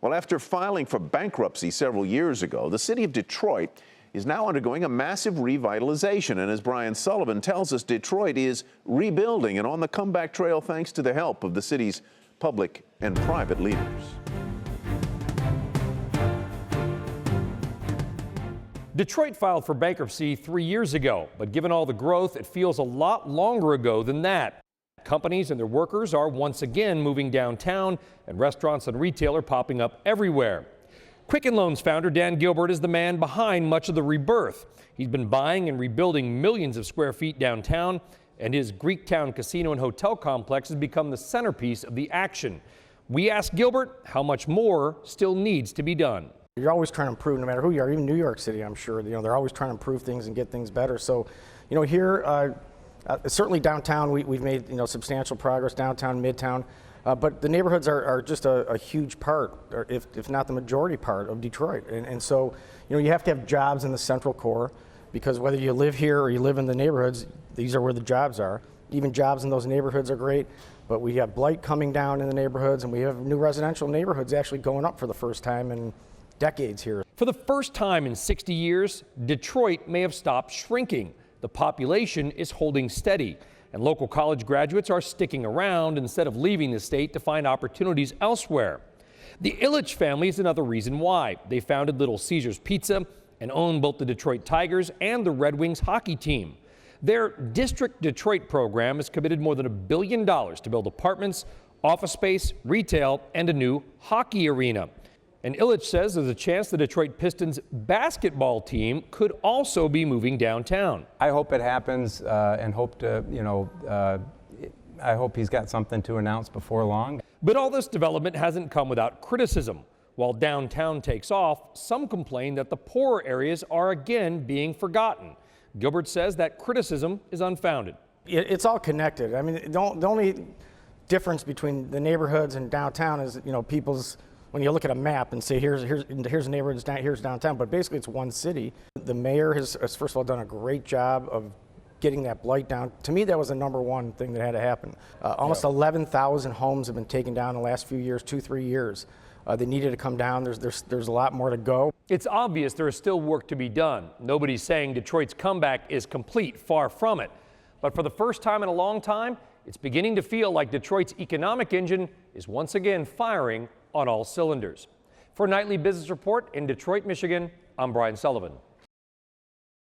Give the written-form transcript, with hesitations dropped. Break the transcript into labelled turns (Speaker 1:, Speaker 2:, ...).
Speaker 1: Well, after filing for bankruptcy several years ago, the city of Detroit is now undergoing a massive revitalization. And as Brian Sullivan tells us, Detroit is rebuilding and on the comeback trail thanks to the help of the city's public and private leaders.
Speaker 2: Detroit filed for bankruptcy 3 years ago, but given all the growth, it feels a lot longer ago than that. Companies and their workers are once again moving downtown, and restaurants and retail are popping up everywhere. Quicken Loans founder Dan Gilbert is the man behind much of the rebirth. He's been buying and rebuilding millions of square feet downtown, and his Greektown casino and hotel complex has become the centerpiece of the action. We asked Gilbert how much more still needs to be done.
Speaker 3: You're always trying to improve, no matter who you are, even New York City, I'm sure. They're always trying to improve things and get things better. So, here, certainly downtown, we've made, substantial progress, downtown, midtown. But the neighborhoods are just a huge part, or if not the majority part of Detroit. And so, you have to have jobs in the central core, because whether you live here or you live in the neighborhoods, these are where the jobs are. Even jobs in those neighborhoods are great, but we have blight coming down in the neighborhoods, and we have new residential neighborhoods actually going up for the first time in decades here.
Speaker 2: For the first time in 60 years, Detroit may have stopped shrinking. The population is holding steady, and local college graduates are sticking around instead of leaving the state to find opportunities elsewhere. The Ilitch family is another reason why. They founded Little Caesars Pizza and own both the Detroit Tigers and the Red Wings hockey team. Their District Detroit program has committed more than $1 billion to build apartments, office space, retail, and a new hockey arena. And Ilitch says there's a chance the Detroit Pistons basketball team could also be moving downtown.
Speaker 4: I hope it happens and hope to, I hope he's got something to announce before long.
Speaker 2: But all this development hasn't come without criticism. While downtown takes off, some complain that the poorer areas are again being forgotten. Gilbert says that criticism is unfounded.
Speaker 3: It's all connected. I mean, the only difference between the neighborhoods and downtown is, people's, when you look at a map and say, here's neighborhoods, here's downtown, but basically it's one city. The mayor has first of all done a great job of getting that blight down. To me, that was the number one thing that had to happen. Almost 11,000 homes have been taken down in the last few years, 2-3 years. They needed to come down. There's a lot more to go.
Speaker 2: It's obvious there is still work to be done. Nobody's saying Detroit's comeback is complete, far from it. But for the first time in a long time, it's beginning to feel like Detroit's economic engine is once again firing on all cylinders. For Nightly Business Report in Detroit, Michigan, I'm Brian Sullivan.